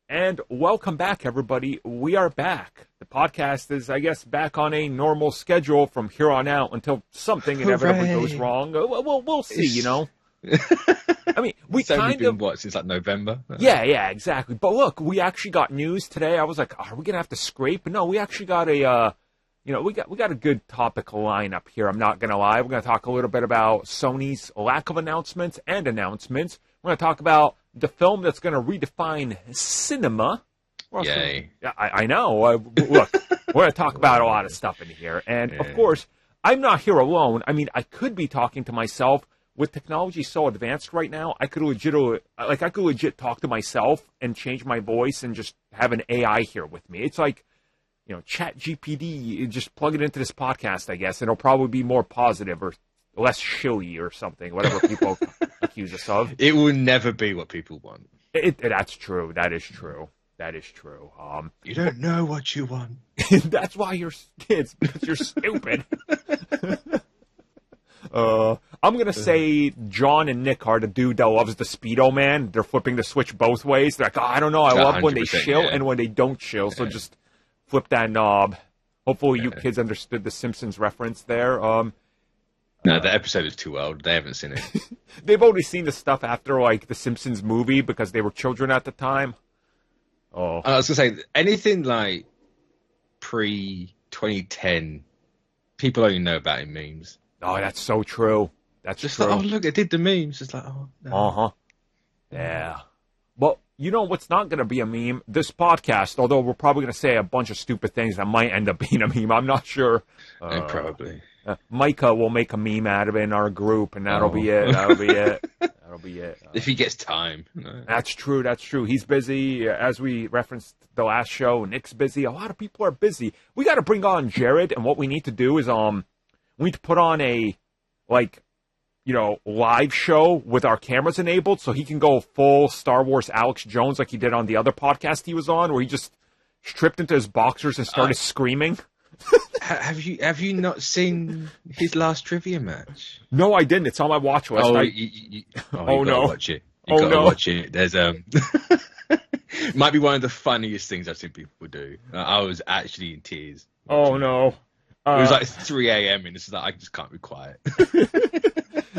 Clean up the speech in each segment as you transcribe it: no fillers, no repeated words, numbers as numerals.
And welcome back, everybody. We are back. The podcast is, I guess, back on a normal schedule from here on out until something inevitably goes wrong. We'll see, you know. I mean, we it's only kind been, of... what, since like November? Yeah, exactly. But look, we actually got news today. I was like, are we going to have to scrape? But no, we actually got a... we got a good topic lineup here. I'm not going to lie. We're going to talk a little bit about Sony's lack of announcements and announcements. We're going to talk about the film that's going to redefine cinema. Yay. I know. Look, we're going to talk about a lot of stuff in here. And, of course, I'm not here alone. I mean, I could be talking to myself. With technology so advanced right now, I could legit talk to myself and change my voice and just have an AI here with me. It's like, Chat GPT, just plug it into this podcast, I guess, and it'll probably be more positive or less shilly or something, whatever people accuse us of. It will never be what people want. That's true. That is true. You don't know what you want. That's why you're kids, because you're stupid. I'm going to say John and Nick are the dude that loves the Speedo Man. They're flipping the switch both ways. They're like, I don't know. I love when they chill and when they don't chill. So just flip that knob. Hopefully you kids understood the Simpsons reference there. No, the episode is too old. They haven't seen it. They've only seen the stuff after, like, the Simpsons movie because they were children at the time. Oh. I was going to say, anything like pre-2010, people only know about in memes. Oh, that's so true. That's just true. like, oh, look, I did the memes. It's like, oh, no. Uh-huh. Yeah. Well, you know what's not going to be a meme? This podcast, although we're probably going to say a bunch of stupid things that might end up being a meme. I'm not sure. Probably. Micah will make a meme out of it in our group, and that'll be it. That'll be it. If he gets time. That's true. He's busy. As we referenced the last show, Nick's busy. A lot of people are busy. We got to bring on Jared, and what we need to do is we need to put on a, live show with our cameras enabled so he can go full Star Wars Alex Jones like he did on the other podcast he was on, where he just stripped into his boxers and started screaming. Have you not seen his last trivia match? No, I didn't. It's on my watch list. No. Watch it. You gotta watch it. There's might be one of the funniest things I've seen people do. I was actually in tears. Oh no. It was like 3 a.m. and it's like, I just can't be quiet.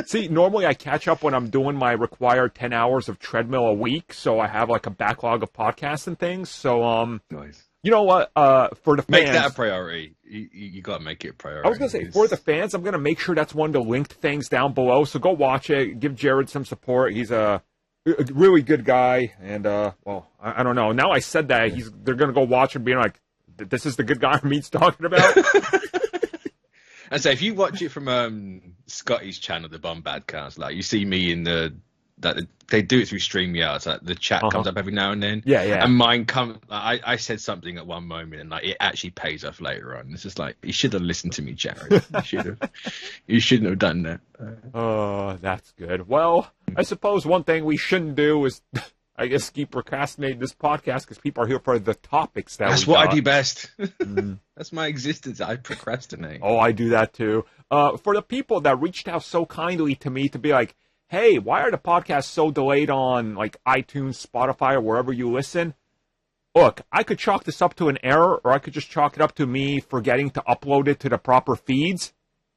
See, normally I catch up when I'm doing my required 10 hours of treadmill a week, so I have like a backlog of podcasts and things. So, nice. You know what? For the fans, make that a priority. You got to make it a priority. I was going to say, for the fans, I'm going to make sure that's one of the linked things down below. So go watch it. Give Jared some support. He's a really good guy. And, I don't know. Now I said that, they're going to go watch it being like, this is the good guy Meat's talking about. And so if you watch it from Scotty's channel, the Bombadcast, like you see me in they do it through StreamYard, so like the chat comes up every now and then. Yeah. And mine comes. I said something at one moment, and like it actually pays off later on. It's just like, you should have listened to me, Jared. You shouldn't have done that. Oh, that's good. Well, I suppose one thing we shouldn't do is, I guess, keep procrastinating this podcast because people are here for the topics that That's we what got. I do best. That's my existence. I procrastinate. Oh, I do that too. For the people that reached out so kindly to me to be like, hey, why are the podcasts so delayed on like iTunes, Spotify, or wherever you listen? Look, I could chalk this up to an error, or I could just chalk it up to me forgetting to upload it to the proper feeds.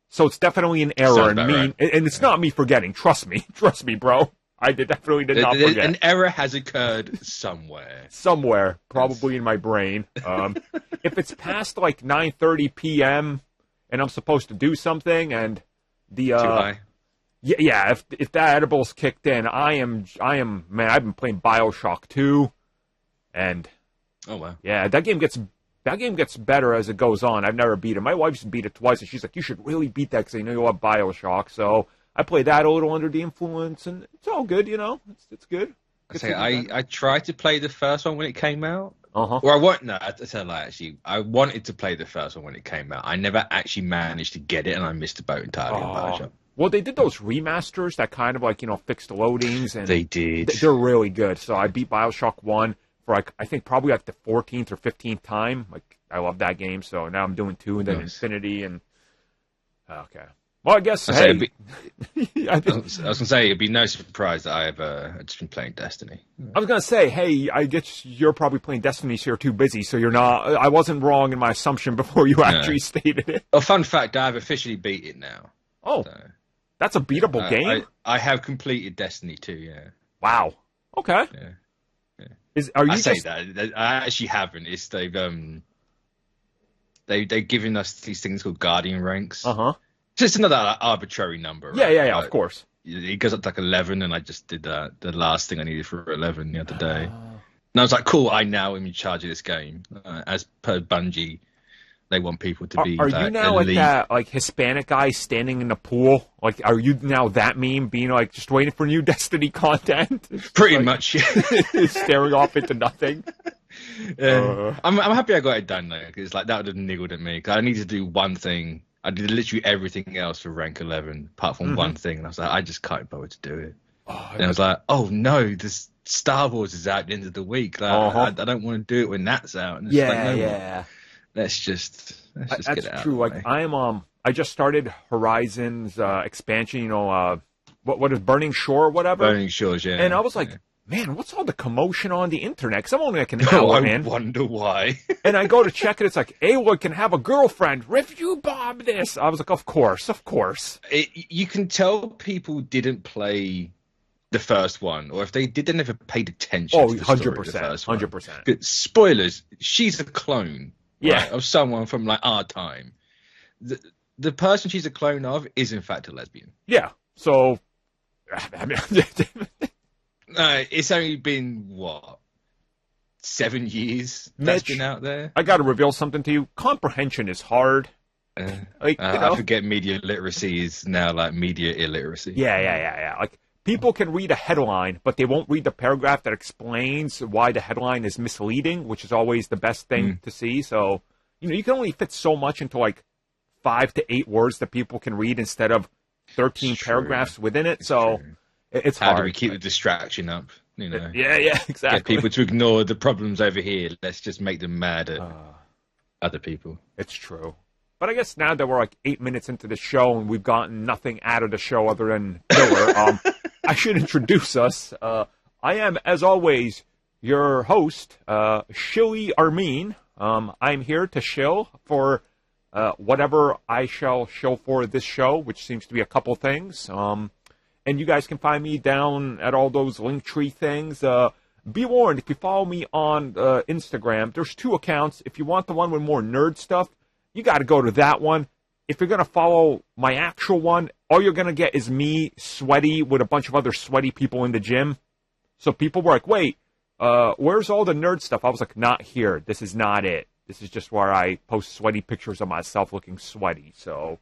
So it's definitely an error, and it's not me forgetting. Trust me, bro. I definitely did not forget. An error has occurred somewhere. Somewhere, probably in my brain. If it's past like 9:30 p.m. and I'm supposed to do something, and the too high. Yeah. If that edible's kicked in, I am. Man, I've been playing BioShock 2, and oh wow, yeah, that game gets better as it goes on. I've never beat it. My wife's beat it twice, and she's like, "You should really beat that because I know you love BioShock." So I played that a little under the influence, and it's all good, It's good. I tried to play the first one when it came out. Uh-huh. I wanted to play the first one when it came out. I never actually managed to get it, and I missed the boat entirely on BioShock. Well, they did those remasters that kind of like, fixed the loadings. And they did. They're really good. So I beat BioShock 1 for like, I think probably like the 14th or 15th time. Like, I love that game. So now I'm doing 2 and then Infinity and... Okay. Well, I guess, I I was gonna say it'd be no surprise that I've just been playing Destiny. was gonna say, hey, I guess you're probably playing Destiny, so you're too busy, so you're not. I wasn't wrong in my assumption before you actually stated it. A fun fact: I've officially beat it now. Oh, so, that's a beatable game. I have completed Destiny 2. Yeah. Wow. Okay. Yeah. Are you? Say that I actually haven't. It's they've given us these things called Guardian ranks. Just another arbitrary number. Yeah, right? Yeah, of course. It goes up to like 11, and I just did the last thing I needed for 11 the other day. And I was like, cool, I now am in charge of this game. As per Bungie, they want people to be. Are you now elite. like that Hispanic guy standing in the pool? Like, are you now that meme being like just waiting for new Destiny content? Pretty much, yeah. Staring off into nothing. I'm happy I got it done though, because like that would have niggled at me. Because I need to do one thing. I did literally everything else for rank 11 apart from one thing, and I was like, I just can't bother to do it. And I was like, oh no, this Star Wars is out at the end of the week. Like, I don't want to do it when that's out. And it's yeah. Let's just get it out. That's true. Like I just started Horizon's expansion. You know, what is Burning Shore or whatever? Burning Shores, yeah. And I was like, man, what's all the commotion on the internet? Because I'm only like an hour in. I wonder why. And I go to check it. It's like, Aloy can have a girlfriend. Review bomb this. I was like, of course. You can tell people didn't play the first one, or if they did, they never paid attention. Oh, to the 100%. 100%. Spoilers. She's a clone. Yeah. Right, of someone from like our time. The person she's a clone of is in fact a lesbian. Yeah. So, it's only been what 7 years that's been out there. I got to reveal something to you. Comprehension is hard. I forget media literacy is now like media illiteracy. Yeah. Like people can read a headline, but they won't read the paragraph that explains why the headline is misleading, which is always the best thing to see. So, you can only fit so much into like 5 to 8 words that people can read instead of 13 paragraphs within it. So it's hard. How do we keep the distraction up? Yeah, exactly. Get people to ignore the problems over here. Let's just make them mad at other people. It's true. But I guess now that we're like 8 minutes into the show and we've gotten nothing out of the show other than filler, I should introduce us. I am, as always, your host, Shilly Armin. I'm here to shill for whatever I shall shill for this show, which seems to be a couple things. And you guys can find me down at all those Linktree things. Be warned, if you follow me on Instagram, there's 2 accounts. If you want the one with more nerd stuff, you got to go to that one. If you're going to follow my actual one, all you're going to get is me sweaty with a bunch of other sweaty people in the gym. So people were like, wait, where's all the nerd stuff? I was like, not here. This is not it. This is just where I post sweaty pictures of myself looking sweaty. So,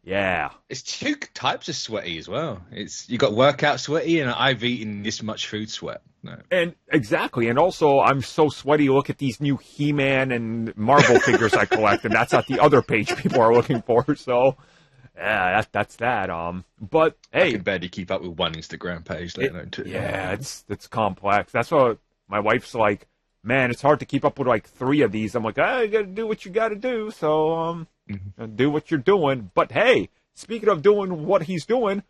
yeah. It's 2 types of sweaty as well. You got workout sweaty, and I've eaten this much food sweat. No. And exactly, and also I'm so sweaty. Look at these new He-Man and Marvel figures I collect, and that's not the other page people are looking for. So, yeah, that's that. But hey, I can barely keep up with one Instagram page. Yeah, it's complex. That's what my wife's like. Man, it's hard to keep up with like 3 of these. I'm like, you got to do what you got to do. So, do what you're doing. But hey, speaking of doing what he's doing,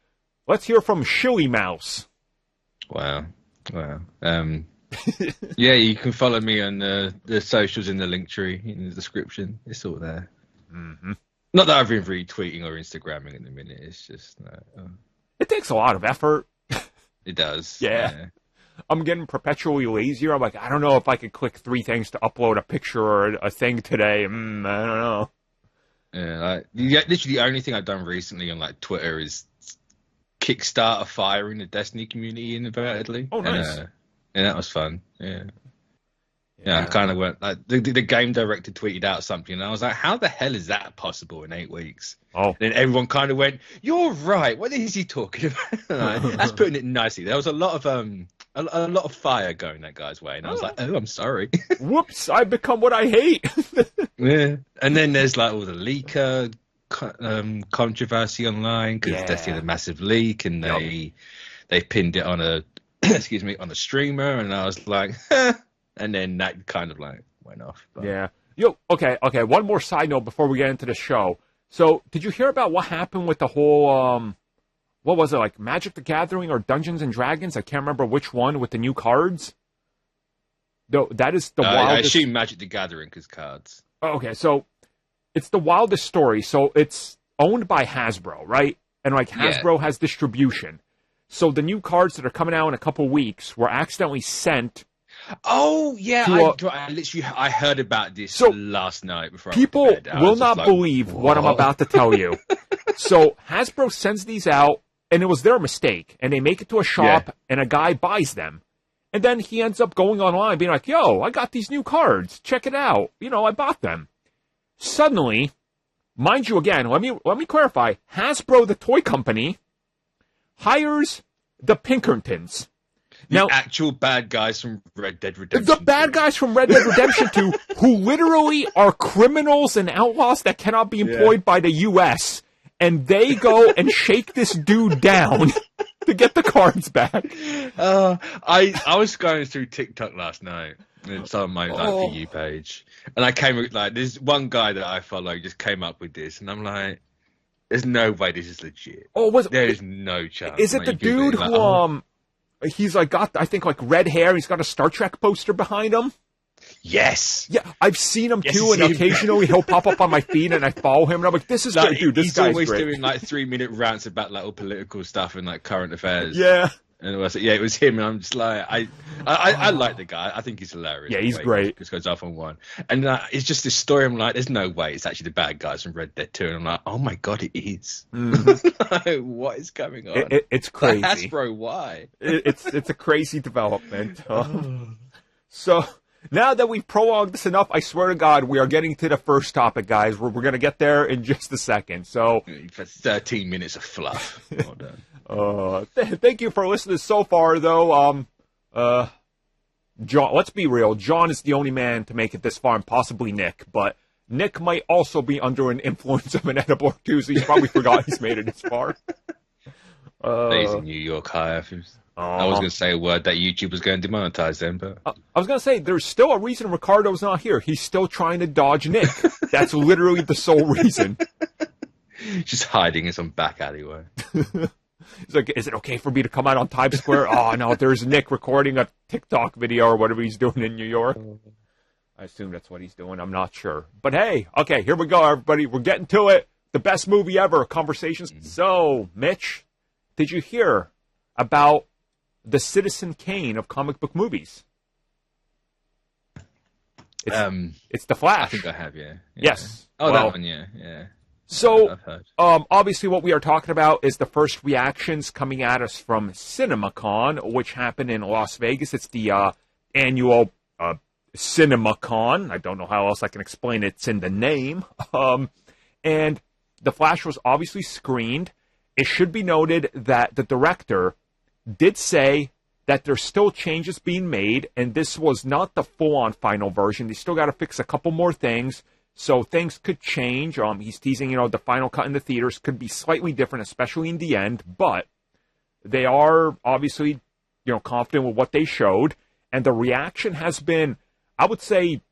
let's hear from Shilly Mouse. Wow. Yeah, you can follow me on the socials in the link tree in the description. It's all there. Not that I've been retweeting or Instagramming in a minute. It's just it takes a lot of effort. It does. Yeah. I'm getting perpetually lazier. I'm like, I don't know if I could click 3 things to upload a picture or a thing today. I don't know. Yeah, literally the only thing I've done recently on like Twitter is kickstart a fire in the Destiny community inadvertently. Oh, nice. And that was fun. Yeah, I kind of went like the game director tweeted out something, and I was like, "How the hell is that possible in 8 weeks?" Oh, and then everyone kind of went, "You're right. What is he talking about?" That's putting it nicely. There was a lot of fire going that guy's way, and I was like, "Oh, I'm sorry." Whoops! I've become what I hate. Yeah, and then there's like all the leaker controversy online because Destiny had a massive leak, and they pinned it on a on a streamer, and I was like, and then that kind of like went off. But. Yeah. Okay. One more side note before we get into the show. So, did you hear about what happened with the whole, what was it, like Magic the Gathering or Dungeons and Dragons? I can't remember which one with the new cards. No, that is the wildest. I assume Magic the Gathering because cards. Okay, so it's the wildest story. So it's owned by Hasbro, right? And like Hasbro has distribution. So the new cards that are coming out in a couple weeks were accidentally sent. Oh yeah, I heard about this last night before people I went to bed. will not believe what I'm about to tell you. So Hasbro sends these out, and it was their mistake, and they make it to a shop, and a guy buys them, and then he ends up going online being like, "Yo, I got these new cards. Check it out. You know, I bought them." Suddenly, mind you, again, let me clarify. Hasbro, the toy company, hires the Pinkertons. The actual bad guys from Red Dead Redemption 2. The bad guys from Red Dead Redemption 2, who literally are criminals and outlaws that cannot be employed by the U.S., and they go and shake this dude down to get the cards back. I was going through TikTok last night, and it's on my For You page, and I came like, there's one guy that I follow just came up with this, and I'm like, there's no way this is legit. There is no chance. Is it the dude who he's like got, I think, like red hair. He's got a Star Trek poster behind him. Yes. Yeah, I've seen him too, and occasionally he'll pop up on my feed, and I follow him, and I'm like, "This is great, dude. This guy's great." He's always doing like 3-minute rants about like all political stuff and like current affairs. Yeah. And it was him, and I'm just like, I like the guy. I think he's hilarious. Yeah, he's great. He just goes off on one, and it's just this story. I'm like, there's no way it's actually the bad guys from Red Dead 2, and I'm like, oh my god, it is. Like, what is going on? It's crazy. Like, Hasbro, why? It's a crazy development. So now that we've prolonged this enough, I swear to God, we are getting to the first topic, guys. We're going to get there in just a second. So for 13 minutes of fluff. Well done. Thank you for listening so far, though. John, let's be real. John is the only man to make it this far, and possibly Nick. But Nick might also be under an influence of an edible or two, so he's probably forgot he's made it this far. He's in New York high. I was going to say a word that YouTube was going to demonetize them, but I was going to say there's still a reason Ricardo's not here. He's still trying to dodge Nick. That's literally the sole reason. Just hiding in some back alleyway. He's like, is it okay for me to come out on Times Square? Oh, no, there's Nick recording a TikTok video or whatever he's doing in New York. I assume that's what he's doing. I'm not sure. But hey, okay, here we go, everybody. We're getting to it. The best movie ever, Conversations. So, Mitch, did you hear about the Citizen Kane of comic book movies? It's The Flash. I think I have, yeah. Yes. Oh, that one, yeah. So, obviously what we are talking about is the first reactions coming at us from CinemaCon, which happened in Las Vegas. It's the annual CinemaCon. I don't know how else I can explain it. It's in the name. And The Flash was obviously screened. It should be noted that the director did say that there's still changes being made, and this was not the full-on final version. They still got to fix a couple more things. So things could change. He's teasing, the final cut in the theaters could be slightly different, especially in the end. But they are obviously, confident with what they showed. And the reaction has been, I would say,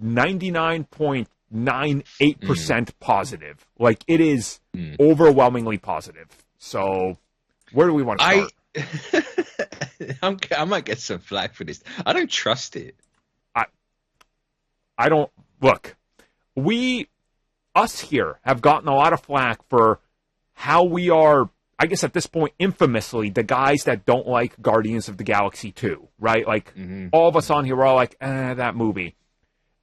99.98% positive. Like, it is overwhelmingly positive. So where do we want to start? I might get some flack for this. I don't trust it. I don't... Look... Us here have gotten a lot of flack for how we are, I guess at this point, infamously, the guys that don't like Guardians of the Galaxy 2, right? Like, all of us on here are all like, that movie.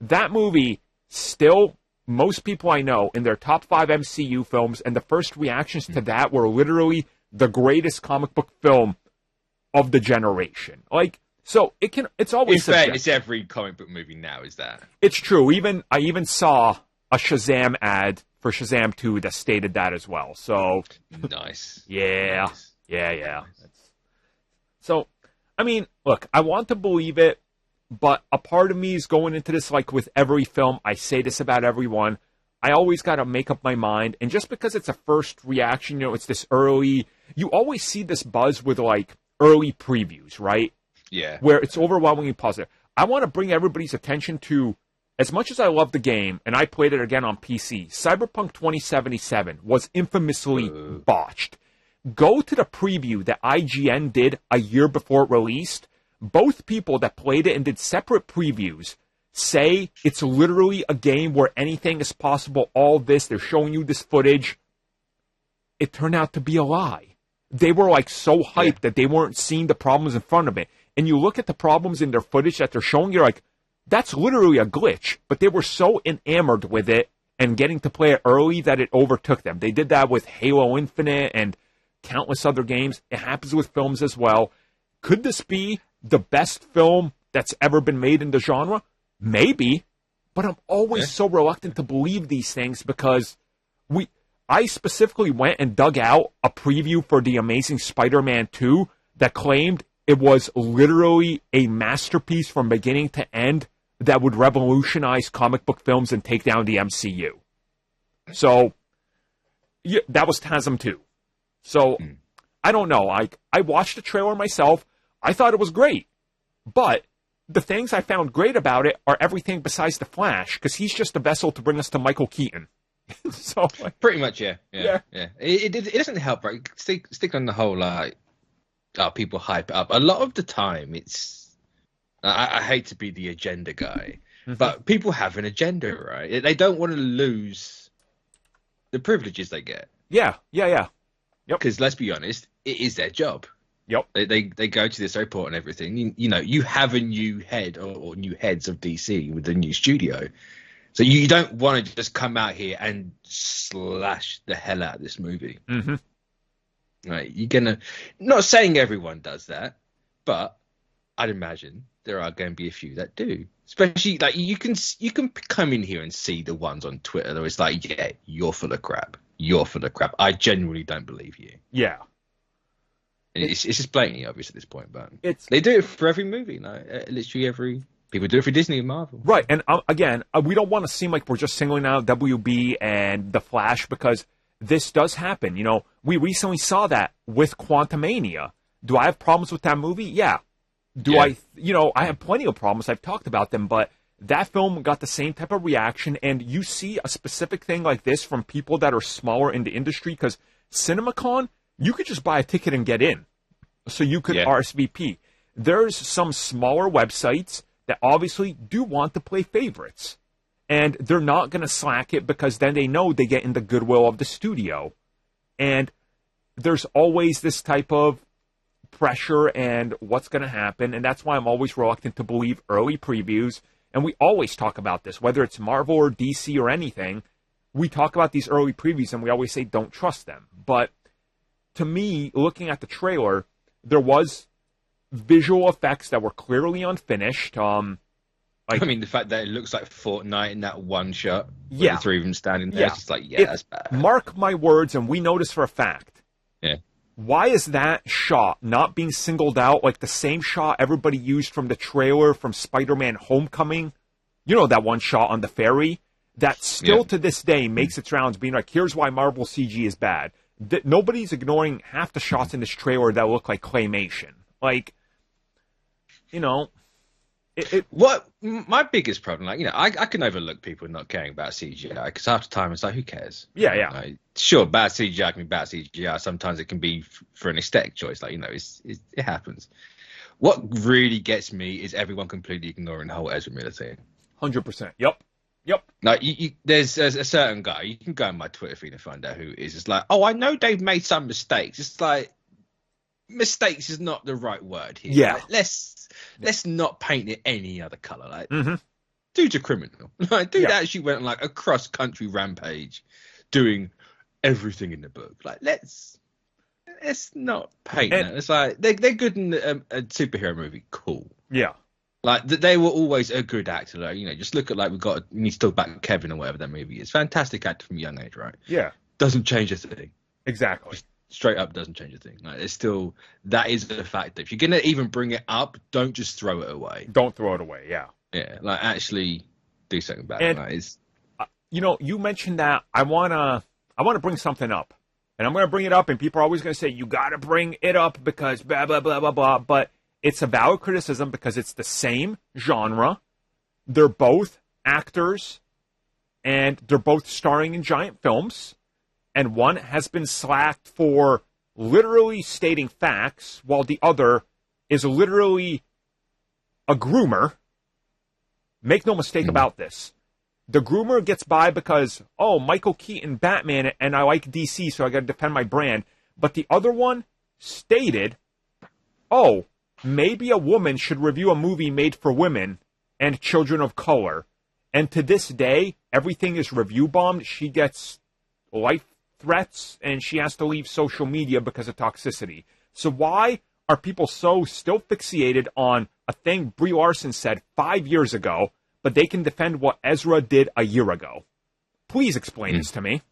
That movie, still, most people I know, in their top 5 MCU films, and the first reactions to that were literally the greatest comic book film of the generation. Like, so it's always subjective. It's every comic book movie now, is that? It's true. I even saw a Shazam ad for Shazam 2 that stated that as well. So nice. Yeah. Nice. Yeah. Nice. So, I mean, look, I want to believe it, but a part of me is going into this like with every film. I say this about everyone. I always got to make up my mind. And just because it's a first reaction, it's this early, you always see this buzz with like early previews, right? Yeah. Where it's overwhelmingly positive. I want to bring everybody's attention to as much as I love the game, and I played it again on PC, Cyberpunk 2077 was infamously botched. Go to the preview that IGN did a year before it released. Both people that played it and did separate previews say it's literally a game where anything is possible, all this, they're showing you this footage. It turned out to be a lie. They were like so hyped that they weren't seeing the problems in front of it. And you look at the problems in their footage that they're showing, you're like, that's literally a glitch. But they were so enamored with it and getting to play it early that it overtook them. They did that with Halo Infinite and countless other games. It happens with films as well. Could this be the best film that's ever been made in the genre? Maybe. But I'm always so reluctant to believe these things because I specifically went and dug out a preview for The Amazing Spider-Man 2 that claimed it was literally a masterpiece from beginning to end that would revolutionize comic book films and take down the MCU. So, yeah, that was TASM 2. So, I don't know. I watched the trailer myself. I thought it was great. But the things I found great about it are everything besides the Flash, because he's just a vessel to bring us to Michael Keaton. So, pretty much, yeah. It doesn't help, right? Stick on the whole, people hype it up. A lot of the time, it's... I hate to be the agenda guy, but people have an agenda, right? They don't want to lose the privileges they get. Yeah. Yep. Because let's be honest, it is their job. Yep. They go to this airport and everything. You know, you have a new head or new heads of DC with a new studio. So you don't want to just come out here and slash the hell out of this movie. Right? You're gonna... Not saying everyone does that, but I'd imagine there are going to be a few that do. Especially, like, you can come in here and see the ones on Twitter that it's like, yeah, you're full of crap. You're full of crap. I genuinely don't believe you. Yeah. And it's just blatantly obvious at this point, but they do it for every movie. Literally every... People do it for Disney and Marvel. Right, and again, we don't want to seem like we're just singling out WB and The Flash because this does happen. You know, we recently saw that with Quantumania. Do I have problems with that movie? Yeah. I have plenty of problems. I've talked about them, but that film got the same type of reaction, and you see a specific thing like this from people that are smaller in the industry, because CinemaCon, you could just buy a ticket and get in. So you could RSVP. There's some smaller websites that obviously do want to play favorites. And they're not going to slack it because then they know they get in the goodwill of the studio. And there's always this type of pressure and what's going to happen. And that's why I'm always reluctant to believe early previews. And we always talk about this, whether it's Marvel or DC or anything. We talk about these early previews and we always say don't trust them. But to me, looking at the trailer, there was visual effects that were clearly unfinished. The fact that it looks like Fortnite in that one shot, with the three of them standing there, it's just like, that's bad. Mark my words, and we know this for a fact. Yeah. Why is that shot not being singled out like the same shot everybody used from the trailer from Spider-Man Homecoming? You know, that one shot on the ferry? That still to this day makes its rounds being like, here's why Marvel CG is bad. Nobody's ignoring half the shots in this trailer that look like claymation. Like, you know, what my biggest problem, I can overlook people not caring about CGI because half the time it's like, who cares? Yeah. Like, sure, bad CGI can be bad CGI. Sometimes it can be for an aesthetic choice. It happens. What really gets me is everyone completely ignoring the whole Ezra Miller thing. 100%. Yep. Like, there's a certain guy. You can go on my Twitter feed and find out who it is. It's like, oh, I know they've made some mistakes. It's like, mistakes is not the right word here. Yeah. Like, let's not paint it any other color. Like, dude's a criminal. Like, dude actually went on like a cross-country rampage, doing everything in the book. Like, let's not paint that. It's like they're good in a superhero movie. Cool. Yeah. Like, they were always a good actor. Like, just look at, we need to talk about Kevin or whatever that movie is. Fantastic actor from a young age, right? Yeah. Doesn't change a thing. Exactly. Straight up doesn't change a thing. Like, it's still, that is the fact that if you're going to even bring it up, don't just throw it away. Don't throw it away, yeah. Yeah, like, actually do something about it. Like, you mentioned that. I want to bring something up. And I'm going to bring it up, and people are always going to say, you got to bring it up because blah, blah, blah, blah, blah. But it's a valid criticism because it's the same genre. They're both actors, and they're both starring in giant films, and one has been slacked for literally stating facts, while the other is literally a groomer. Make no mistake about this. The groomer gets by because, oh, Michael Keaton, Batman, and I like DC, so I got to defend my brand. But the other one stated, oh, maybe a woman should review a movie made for women and children of color. And to this day, everything is review bombed. She gets life threats, and she has to leave social media because of toxicity. So why are people so still fixated on a thing Brie Larson said 5 years ago, but they can defend what Ezra did a year ago? Please explain this to me.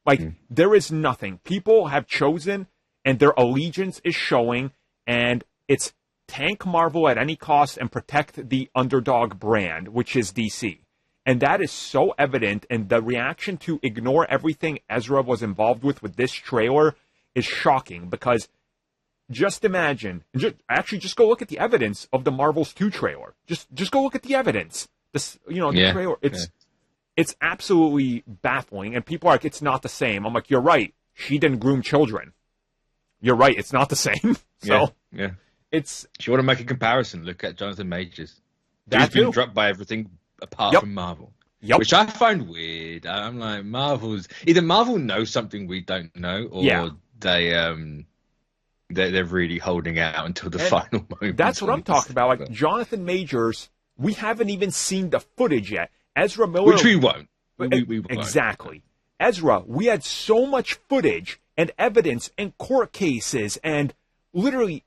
Like, there is nothing. People have chosen, and their allegiance is showing, and it's tank Marvel at any cost and protect the underdog brand, which is DC. And that is so evident, and the reaction to ignore everything Ezra was involved with this trailer is shocking, because just imagine, just go look at the evidence of the Marvels 2 trailer. Just go look at the evidence. The trailer, it's absolutely baffling, and people are like, it's not the same. I'm like, you're right. She didn't groom children. You're right. It's not the same. So it's. If you want to make a comparison, look at Jonathan Majors. That's been dropped by everything apart from Marvel. Yep. Which I find weird. I'm like, either Marvel knows something we don't know, or they're really holding out until the final moment. That's what I'm talking about. Like, Jonathan Majors, we haven't even seen the footage yet. Ezra Miller, which we won't. We won't. Exactly. Ezra, we had so much footage and evidence and court cases and literally,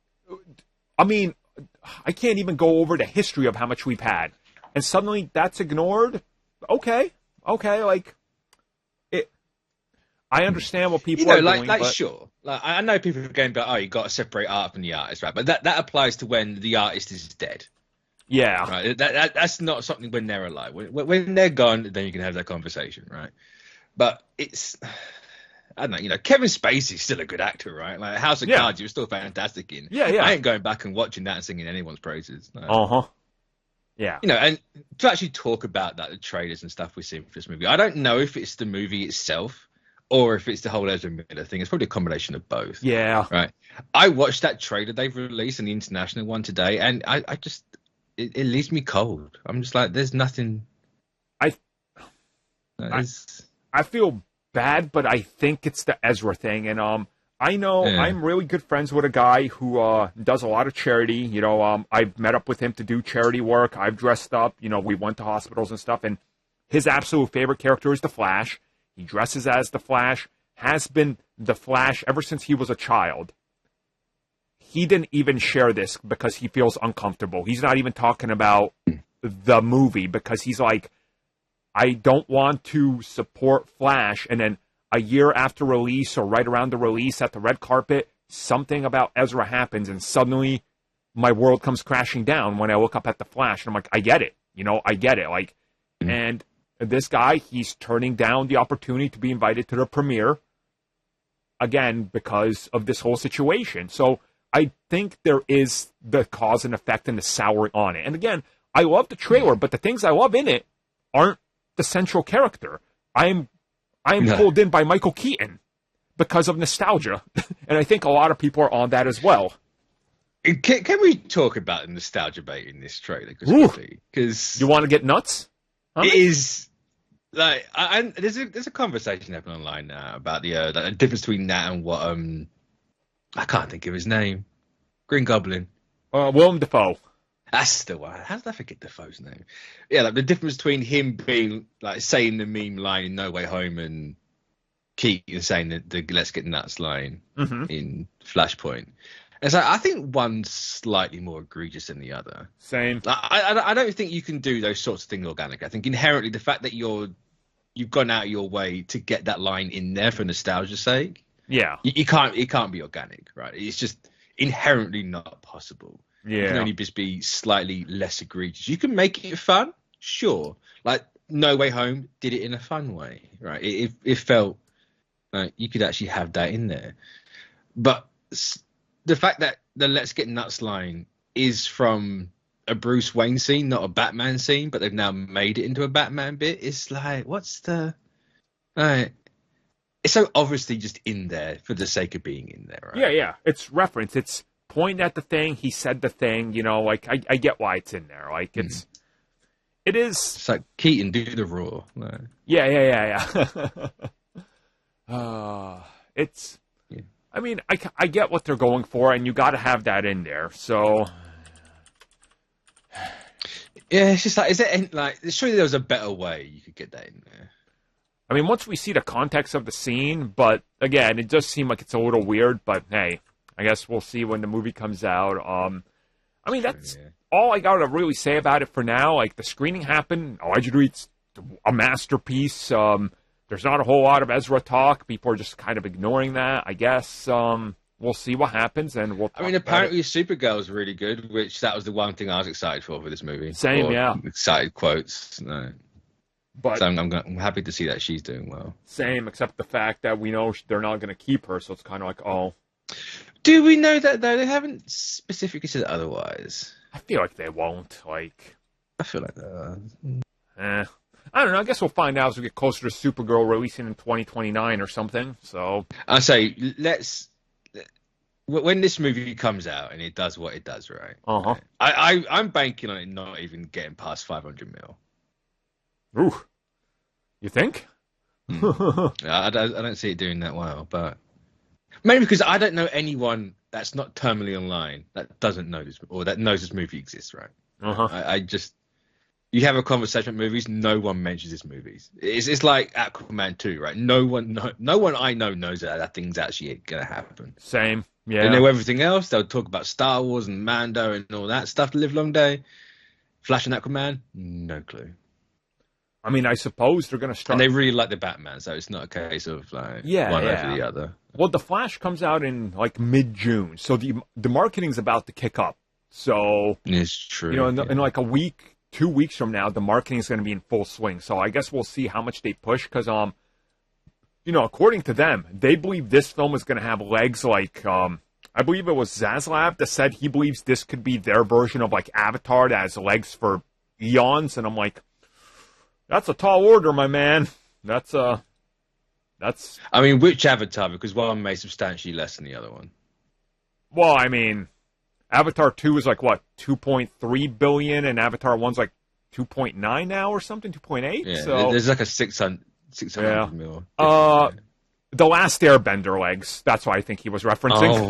I mean, I can't even go over the history of how much we've had. And suddenly that's ignored. Okay, like it. I understand what people are doing. But... sure. Like, I know people are going, but you got to separate art from the artist, right? But that applies to when the artist is dead. Yeah, right. That's not something when they're alive. When they're gone, then you can have that conversation, right? But it's, I don't know. Kevin Spacey's still a good actor, right? Like House of Cards, he was still fantastic in. Yeah. I ain't going back and watching that and singing anyone's praises. No. Yeah. And to actually talk about that, the trailers and stuff we've seen for this movie, I don't know if it's the movie itself or if it's the whole Ezra Miller thing. It's probably a combination of both. Yeah. Right. I watched that trailer they've released and the international one today, and I just, it leaves me cold. I'm just like, there's nothing. I feel bad, but I think it's the Ezra thing. And I know I'm really good friends with a guy who does a lot of charity. I've met up with him to do charity work. I've dressed up. We went to hospitals and stuff. And his absolute favorite character is the Flash. He dresses as the Flash, has been the Flash ever since he was a child. He didn't even share this because he feels uncomfortable. He's not even talking about the movie because he's like, I don't want to support Flash. And then a year after release or right around the release at the red carpet, something about Ezra happens and suddenly my world comes crashing down when I look up at the Flash. And I'm like, I get it. I get it. Like, and this guy, he's turning down the opportunity to be invited to the premiere again because of this whole situation. So I think there is the cause and effect and the souring on it. And again, I love the trailer, but the things I love in it aren't the central character. I am pulled in by Michael Keaton because of nostalgia. And I think a lot of people are on that as well. Can we talk about the nostalgia bait in this trailer? Because you want to get nuts? It is like there's a conversation happening online now about the difference between that and what I can't think of his name. Green Goblin. Willem Dafoe. That's the one. How did I forget Defoe's name? Yeah, like the difference between him being like saying the meme line in No Way Home and Keaton saying the "Let's Get Nuts" line in Flashpoint. And so I think one's slightly more egregious than the other. Same. I don't think you can do those sorts of things organic. I think inherently the fact that you've gone out of your way to get that line in there for nostalgia's sake. Yeah. It can't be organic, right? It's just inherently not possible. Yeah. It can only just be slightly less egregious. You can make it fun, sure. Like No Way Home did it in a fun way, right? It felt like you could actually have that in there. But the fact that the "Let's Get Nuts" line is from a Bruce Wayne scene, not a Batman scene, but they've now made it into a Batman bit. It's like, what's the... it's so obviously just in there for the sake of being in there, right? Yeah. It's reference. It's pointing at the thing. He said the thing. You know, like, I get why it's in there. Like, it is... It's like, Keaton, do the Raw. Like, Yeah. It's... Yeah. I mean, I get what they're going for, and you got to have that in there. So... Yeah, it's just like, is there like, surely there was a better way you could get that in there. I mean, once we see the context of the scene, but again, it does seem like it's a little weird, but hey, I guess we'll see when the movie comes out. I mean, that's all I got to really say about it for now. Like, the screening happened. Allegedly, it's a masterpiece. There's not a whole lot of Ezra talk. People are just kind of ignoring that, I guess. We'll see what happens, and we'll. I mean, apparently Supergirl's really good, which that was the one thing I was excited for this movie. Same, yeah. Excited quotes. No. But so I'm happy to see that she's doing well. Same, except the fact that we know they're not going to keep her, so it's kind of like, oh. Do we know that, though? They haven't specifically said otherwise. I feel like they won't. Like, I feel like I don't know. I guess we'll find out as we get closer to Supergirl releasing in 2029 or something. So I say, when this movie comes out and it does what it does, right? I'm banking on it not even getting past 500 mil. Ooh, you think? I don't see it doing that well, but maybe because I don't know anyone that's not terminally online that doesn't know this or that knows this movie exists, right? I just. You have a conversation about movies, no one mentions this movies. It's like Aquaman 2, right? No one I know knows that thing's actually going to happen. Same, yeah. They know everything else. They'll talk about Star Wars and Mando and all that stuff the live long day. Flash and Aquaman, no clue. I mean, I suppose they're going to start... And they really like the Batman, so it's not a case of like one over the other. Well, The Flash comes out in like mid-June, so the marketing's about to kick up. So... It's true. You know, in like a week... 2 weeks from now, the marketing is going to be in full swing. So I guess we'll see how much they push because, you know, according to them, they believe this film is going to have legs like, I believe it was Zaslav that said he believes this could be their version of like Avatar that has legs for eons. And I'm like, that's a tall order, my man. That's. I mean, which Avatar? Because one made substantially less than the other one. Well, I mean... Avatar 2 is like, what, 2.3 billion, and Avatar 1's like 2.9 now or something, 2.8? Yeah, so, there's like a 600 mil. The Last Airbender legs, that's what I think he was referencing.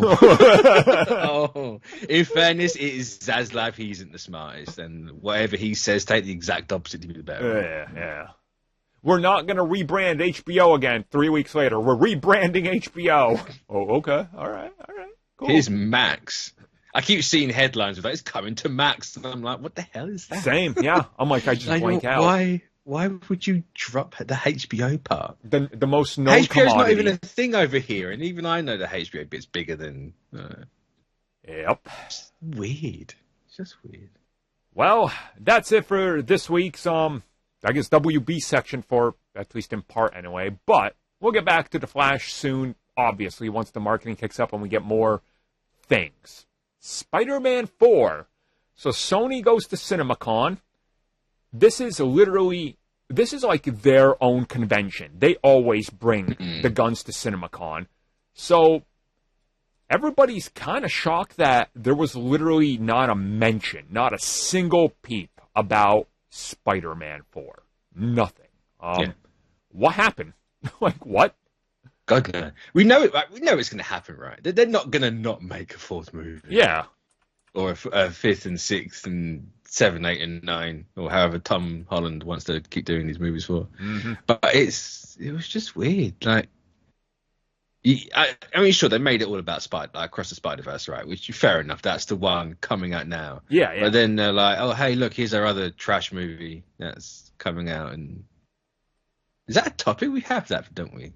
Oh. In fairness, it is Zaslav, he isn't the smartest, and whatever he says, take the exact opposite to be the better. Yeah. We're not going to rebrand HBO again 3 weeks later. We're rebranding HBO. Oh, okay. All right. Cool. Here's Max. I keep seeing headlines of that. It's coming to Max. And I'm like, what the hell is that? Same, yeah. I'm like, I just blank out. Why would you drop the HBO part? The most known HBO's commodity. Not even a thing over here. And even I know the HBO bit's bigger than... Yep. It's weird. It's just weird. Well, that's it for this week's, I guess, WB section for, at least in part anyway. But we'll get back to The Flash soon, obviously, once the marketing kicks up and we get more things. Spider-Man 4. So Sony goes to CinemaCon. This is like their own convention. They always bring the guns to CinemaCon. So everybody's kind of shocked that there was literally not a mention, not a single peep about Spider-Man 4. Nothing. What happened? Like, what? God, no. We know it. Right? We know it's going to happen, right? They're not going to not make a fourth movie. Yeah. Or a fifth and sixth and 7, 8, and 9, or however Tom Holland wants to keep doing these movies for. Mm-hmm. But it was just weird. Like, I mean, sure, they made it all about Across the Spider-Verse, right? Which, fair enough, that's the one coming out now. Yeah. But then they're like, oh, hey, look, here's our other trash movie that's coming out. And is that a topic? We have that, don't we?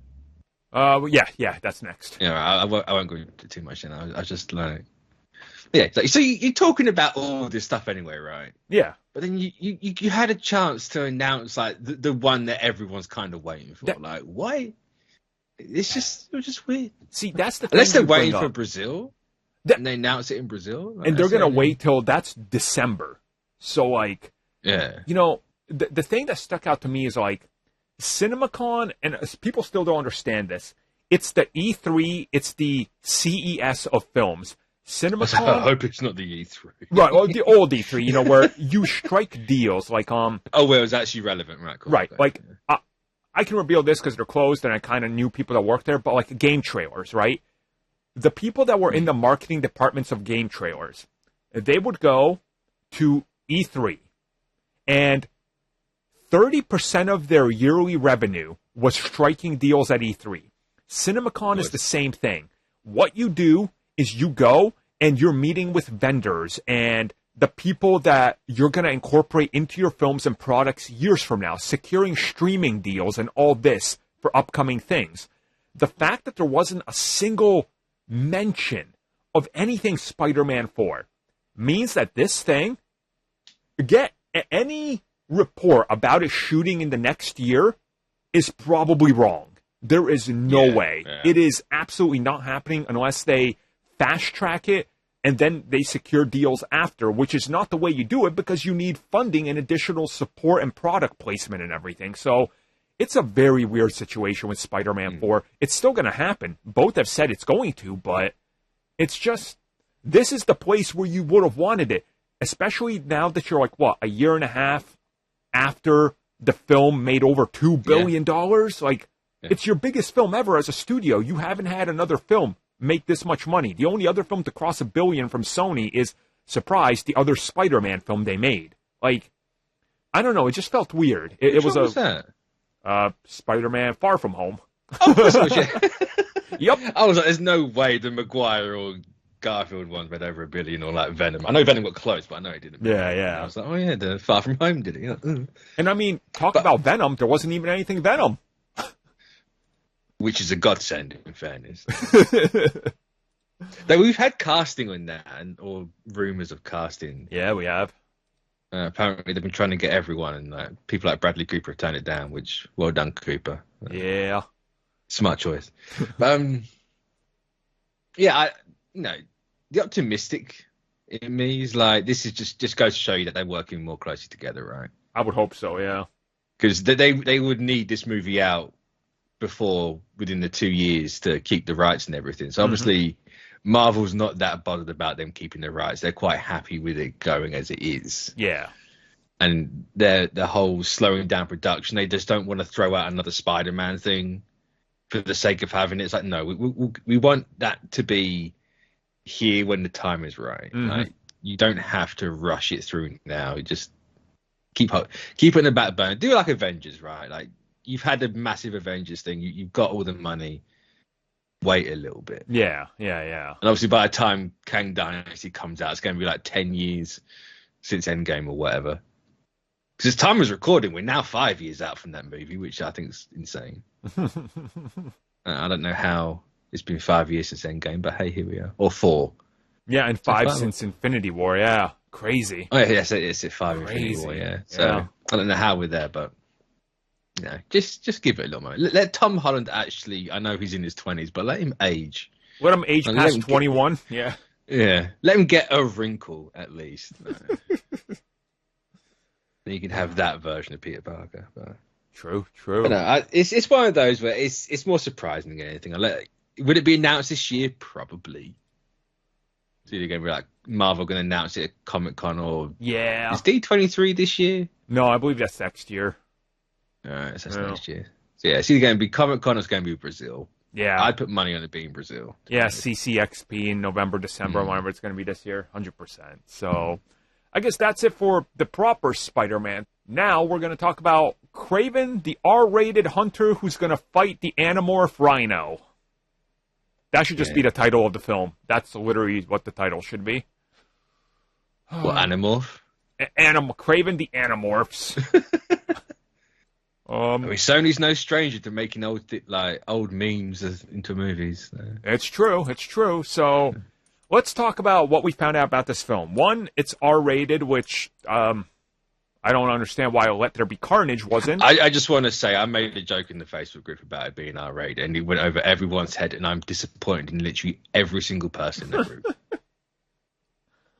Yeah, that's next. Yeah, I won't go into too much. I was just like, yeah. So you're talking about all this stuff anyway, right? Yeah. But then you had a chance to announce like the one that everyone's kind of waiting for. Like, why? It was just weird. See, that's the thing. Unless they're waiting for Brazil, and they announce it in Brazil, and they're gonna wait till that's December. So, like, Yeah. you know, the thing that stuck out to me is, like, CinemaCon, and people still don't understand this, it's the E3, it's the CES of films. CinemaCon... I hope it's not the E3. Right, well, the old E3, you know, where you strike deals, like, Oh, well, it was actually relevant, right? Cool. Right, like, I can reveal this because they're closed, and I kind of knew people that worked there, but, like, game trailers, right? The people that were in the marketing departments of game trailers, they would go to E3, and 30% of their yearly revenue was striking deals at E3. CinemaCon is the same thing. What you do is you go, and you're meeting with vendors, and the people that you're going to incorporate into your films and products years from now, securing streaming deals and all this for upcoming things. The fact that there wasn't a single mention of anything Spider-Man 4 means that this thing, get any report about it shooting in the next year is probably wrong. There is no way. Yeah. It is absolutely not happening unless they fast track it and then they secure deals after, which is not the way you do it because you need funding and additional support and product placement and everything. So it's a very weird situation with Spider-Man 4. It's still going to happen. Both have said it's going to, but it's just, this is the place where you would have wanted it, especially now that you're like, what, a year and a half after the film made over $2 billion? Like, it's your biggest film ever as a studio. You haven't had another film make this much money. The only other film to cross $1 billion from Sony is, surprise, the other Spider-Man film they made. Like, I don't know. It just felt weird. It was that? Spider-Man Far From Home. Oh, Yep. I was like, there's no way the Maguire or Garfield one made over $1 billion, or like Venom. I know Venom got close, but I know it didn't. Yeah. I was like, oh yeah, the Far From Home did it. And I mean, about Venom, there wasn't even anything Venom. Which is a godsend, in fairness. Though we've had casting on that, or rumours of casting. Yeah, we have. Apparently, they've been trying to get everyone, and people like Bradley Cooper have turned it down. Which, well done, Cooper. Yeah, smart choice. But yeah, the optimistic in me is like, this is just goes to show you that they're working more closely together, right? I would hope so. Yeah, because they would need this movie out within the 2 years to keep the rights and everything. So obviously Marvel's not that bothered about them keeping the rights. They're quite happy with it going as it is. Yeah. And the whole slowing down production, they just don't want to throw out another Spider-Man thing for the sake of having it. It's like, no, we want that to be here when the time is right. Like, you don't have to rush it through now. You just keep it in the back burner. Do like Avengers, right? Like, you've had a massive Avengers thing. You've got all the money. Wait a little bit. Yeah. And obviously, by the time Kang Dynasty comes out, it's going to be like 10 years since Endgame or whatever. Because time was recording, we're now 5 years out from that movie, which I think is insane. I don't know how it's been 5 years since Endgame, but hey, here we are. Or 4. Yeah, and 5 since Infinity War. Yeah, crazy. Oh, yeah, it's at 5 Infinity War, yeah. So I don't know how we're there, but just give it a little moment. Let Tom Holland actually, I know he's in his 20s, but let him age. Let him age past 21, yeah. Yeah, let him get a wrinkle, at least. Then you can have that version of Peter Parker. But... True. It's one of those where it's more surprising than anything. Would it be announced this year? Probably. So you're going to be like, Marvel going to announce it at Comic-Con, or... Yeah. Is D23 this year? No, I believe that's next year. Alright, so that's next year. So yeah, it's either going to be Comic-Con or it's going to be Brazil. Yeah. I'd put money on it being Brazil. Yeah, CCXP in November, December, whenever it's going to be this year, 100%. So I guess that's it for the proper Spider-Man. Now we're going to talk about Kraven, the R-rated hunter who's going to fight the Animorph Rhino. That should just be the title of the film. That's literally what the title should be. What, Animorph? Kraven the Animorphs. I mean, Sony's no stranger to making old memes into movies. So. It's true. So let's talk about what we found out about this film. One, it's R-rated, which I don't understand why Let There Be Carnage wasn't. I just want to say, I made a joke in the Facebook group about it being R-rated, and it went over everyone's head, and I'm disappointed in literally every single person in the group.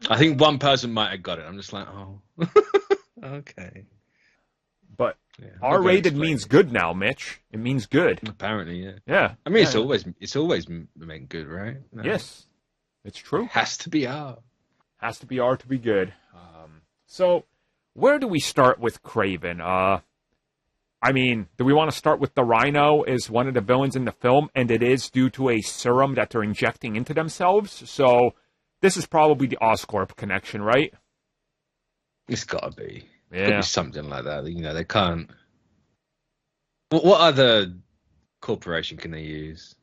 I think one person might have got it. I'm just like, oh, okay. But Yeah, R-rated means good now, Mitch. It means good. Apparently, yeah. Yeah. I mean, yeah. it's always meant good, right? No. Yes, it's true. It has to be R. Has to be R to be good. So, where do we start with Kraven? I mean, do we want to start with the Rhino as one of the villains in the film? And it is due to a serum that they're injecting into themselves. So, this is probably the Oscorp connection, right? It's got to be. Yeah. Could be something like that. You know, they can't. What other corporation can they use?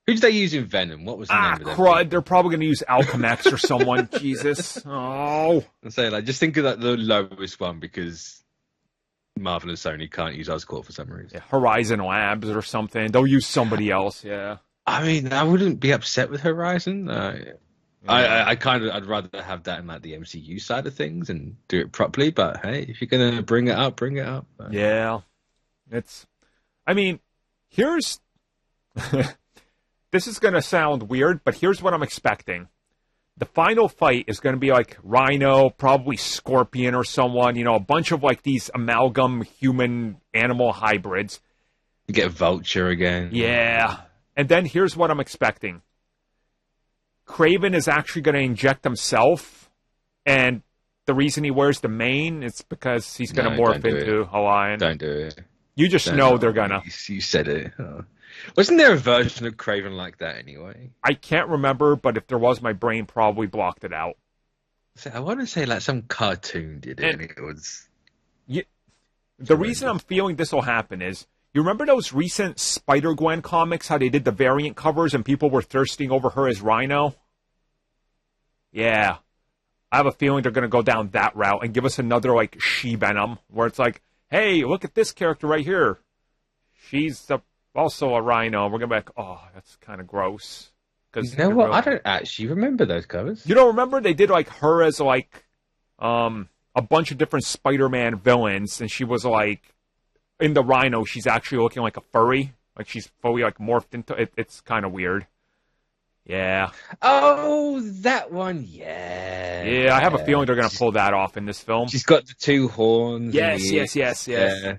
Who did they use in Venom? What was the name of that? Crud. They're probably going to use Alchemax or someone. Jesus. Oh. And say, like, just think of that the lowest one because Marvel and Sony can't use Oscorp for some reason. Yeah, Horizon Labs or something. They'll use somebody else, yeah. I mean, I wouldn't be upset with Horizon. I'd rather have that in like the MCU side of things and do it properly. But hey, if you're gonna bring it up, bring it up. Yeah, I mean, here's. This is gonna sound weird, but here's what I'm expecting. The final fight is gonna be like Rhino, probably Scorpion or someone. You know, a bunch of like these amalgam human-animal hybrids. You get Vulture again. Yeah, and then here's what I'm expecting. Kraven is actually going to inject himself, and the reason he wears the mane is because he's going to morph into Hawaiian. Don't do it. You just know they're going to. You said it. Oh. Wasn't there a version of Kraven like that anyway? I can't remember, but if there was, my brain probably blocked it out. So I want to say like some cartoon did it, and it was... The reason I'm feeling this will happen is, you remember those recent Spider-Gwen comics, how they did the variant covers and people were thirsting over her as Rhino? Yeah. I have a feeling they're going to go down that route and give us another, like, She-Venom, where it's like, hey, look at this character right here. She's also a Rhino. We're going to be like, oh, that's kind of gross. You know what? I don't actually remember those covers. You don't remember? They did, like, her as, like, a bunch of different Spider-Man villains, and she was, like, in the Rhino, she's actually looking like a furry. Like, she's fully, like, morphed into it. It's kind of weird. Yeah. Oh, that one, yeah. Yeah, I have a feeling they're going to pull that off in this film. She's got the two horns. Yes. Yeah.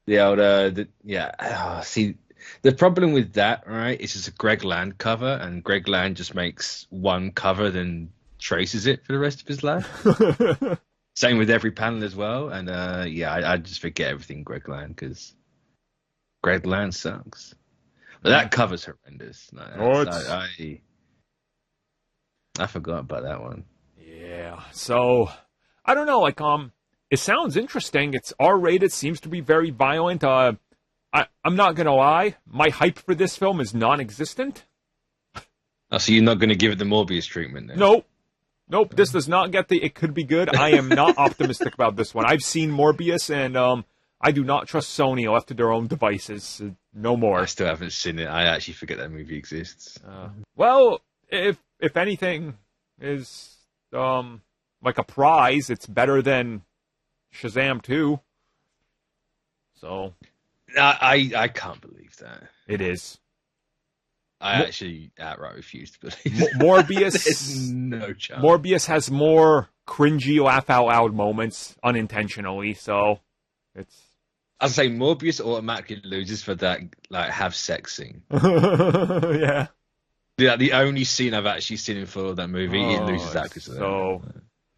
The old, see, the problem with that, right, is it's a Greg Land cover, and Greg Land just makes one cover, then traces it for the rest of his life. Same with every panel as well, and I just forget everything Greg Land because Greg Land sucks. But that cover's horrendous. I forgot about that one. Yeah, so I don't know. Like, it sounds interesting. It's R-rated, seems to be very violent. I'm not gonna lie, my hype for this film is non-existent. Oh, so you're not gonna give it the Morbius treatment then? Nope, this does not get the it could be good. I am not optimistic about this one. I've seen Morbius, and I do not trust Sony left to their own devices. No more. I still haven't seen it. I actually forget that movie exists. Well, if anything is like a prize, it's better than Shazam 2. So I can't believe that. It is. I actually outright refuse to believe Morbius. There's no chance. Morbius has more cringy, laugh out loud moments unintentionally, so it's. I'd say Morbius automatically loses for that, like, have sex scene. Yeah. The only scene I've actually seen in full of that movie, it loses that because of that. So,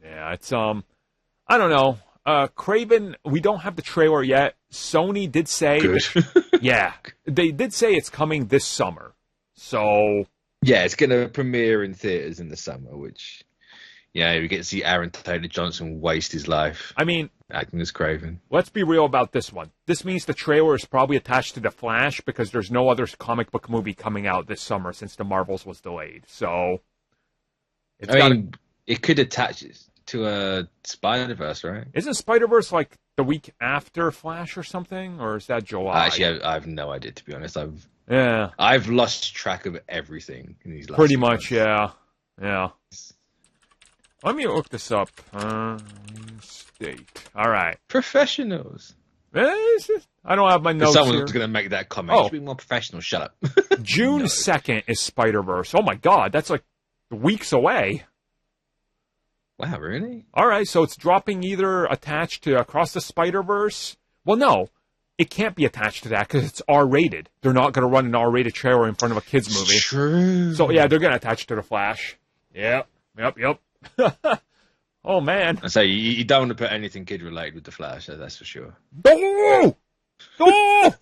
yeah, it's I don't know. Kraven, we don't have the trailer yet. Sony did say, good. Yeah, they did say it's coming this summer. So yeah, it's going to premiere in theaters in the summer, which we get to see Aaron Taylor Johnson waste his life. I mean, acting as Kraven. Let's be real about this one. This means the trailer is probably attached to The Flash because there's no other comic book movie coming out this summer since the Marvels was delayed. So it could attach it to a Spider-Verse, right? Isn't Spider-Verse like the week after Flash or something, or is that July? Actually, I have no idea, to be honest. I've lost track of everything in these last pretty much, months. yeah. Let me look this up. State. All right. Professionals. I don't have my notes Someone's here. going to make that comment. You should be more professional. Shut up. June 2nd is Spider-Verse. Oh, my God. That's like weeks away. Wow, really? All right, so it's dropping either attached to Across the Spider-Verse. Well, no, it can't be attached to that because it's R-rated. They're not going to run an R-rated trailer in front of a kid's movie. It's true. So, yeah, they're going to attach it to The Flash. Yep. Oh, man. I say, you don't want to put anything kid-related with The Flash, that's for sure. No! No!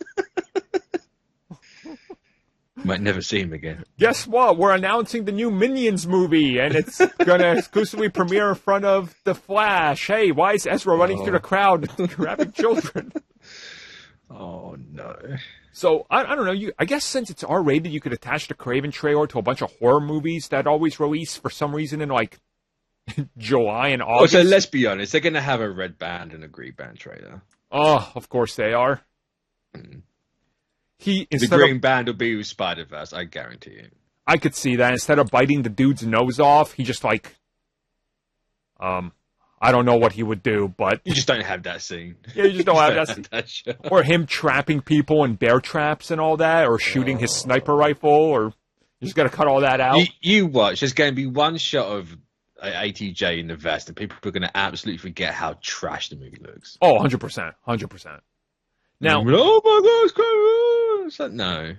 Might never see him again. Guess what? We're announcing the new Minions movie, and it's going to exclusively premiere in front of The Flash. Hey, why is Ezra running through the crowd grabbing children? Oh, no. So, I don't know. I guess since it's R-rated, you could attach the Kraven trailer to a bunch of horror movies that always release for some reason in, like, July and August. So let's be honest. They're going to have a red band and a green band trailer. Oh, of course they are. The green band will be with Spider-Verse, I guarantee you. I could see that. Instead of biting the dude's nose off, he just like, I don't know what he would do, but you just don't have that scene. Yeah, you just don't have that scene. Or him trapping people in bear traps and all that, or shooting his sniper rifle, or you just got to cut all that out. You watch. There's going to be one shot of ATJ in the vest, and people are going to absolutely forget how trash the movie looks. Oh, 100%, 100%. Now, oh my gosh, no,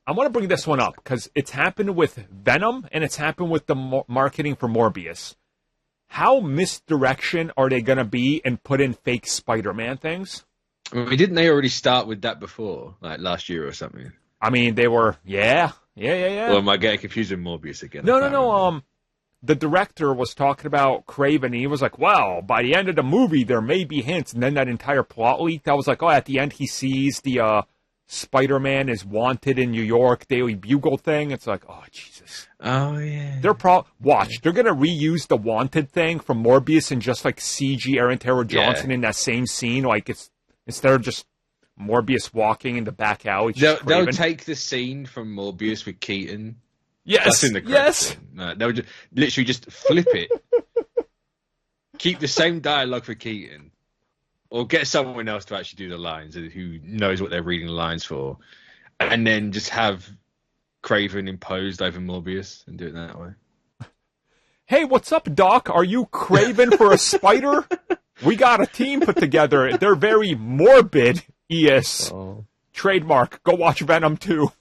I wanna bring this one up because it's happened with Venom and it's happened with the marketing for Morbius. How misdirection are they gonna be and put in fake Spider-Man things? I mean, didn't they already start with that before, like last year or something? I mean, they were, yeah. Or am I getting confused with Morbius again? No. The director was talking about Kraven, and he was like, well, by the end of the movie, there may be hints. And then that entire plot leaked. I was like, oh, at the end, he sees the Spider-Man is wanted in New York Daily Bugle thing. It's like, oh, Jesus. Oh, yeah. They're they're going to reuse the wanted thing from Morbius and just, like, CG Aaron Taylor Johnson in that same scene. Like, it's instead of just Morbius walking in the back alley. They'll take the scene from Morbius with Keaton. Yes. Yes. No, they'll just literally just flip it. Keep the same dialogue for Keaton, or get someone else to actually do the lines who knows what they're reading the lines for, and then just have Kraven imposed over Morbius and do it that way. Hey, what's up, Doc? Are you Kraven for a spider? We got a team put together. They're very morbid. Yes. Oh. Trademark. Go watch Venom 2.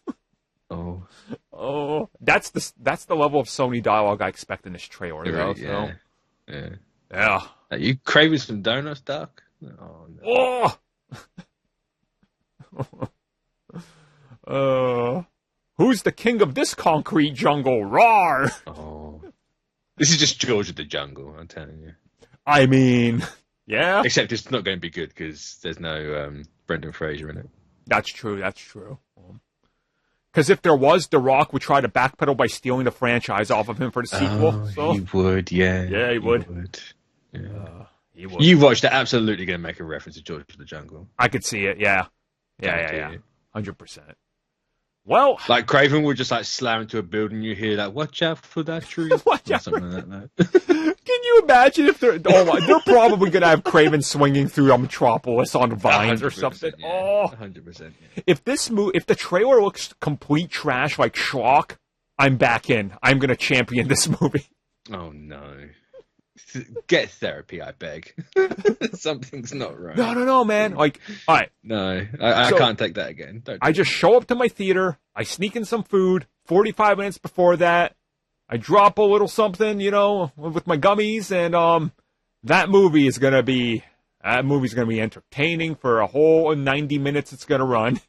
Oh, that's the level of Sony dialogue I expect in this trailer, though. Yeah. So. Yeah. Are you craving some donuts, Doc? Oh, no. Who's the king of this concrete jungle? Roar! Oh. This is just George of the Jungle, I'm telling you. I mean, yeah. Except it's not going to be good because there's no Brendan Fraser in it. That's true. Because if there was, The Rock would try to backpedal by stealing the franchise off of him for the sequel. So. He would, yeah. Yeah, he would. Yeah. He would. You watched, they're absolutely going to make a reference to George of the Jungle. I could see it, yeah. Yeah. 100%. Well, like Kraven would just like slam into a building. You hear like, "Watch out for that tree!" Watch out something like that. Can you imagine if they're probably gonna have Kraven swinging through Metropolis on vines or something? Yeah. 100%. Yeah. If the trailer looks complete trash like schlock, I'm back in. I'm gonna champion this movie. Oh no. Get therapy, I beg. Something's not right. No, man. Like, all right. No, I can't take that again. I just show up to my theater. I sneak in some food. 45 minutes before that, I drop a little something, with my gummies, and that movie is gonna be entertaining for a whole 90 minutes. It's gonna run.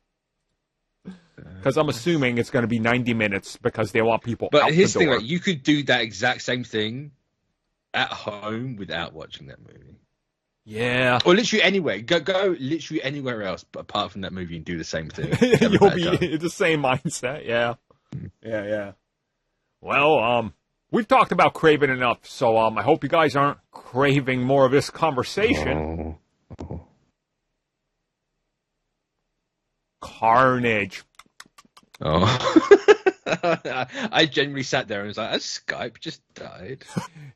Because I'm assuming it's gonna be 90 minutes because they want people. But out here's the the door. thing: like, you could do that exact same thing at home without watching that movie. Yeah. Or literally anywhere. Go literally anywhere else but apart from that movie and do the same thing. You'll be the same mindset, yeah. Yeah. Well, we've talked about Kraven enough, so I hope you guys aren't craving more of this conversation. Oh. Carnage. Oh. I genuinely sat there and was like, Skype just died.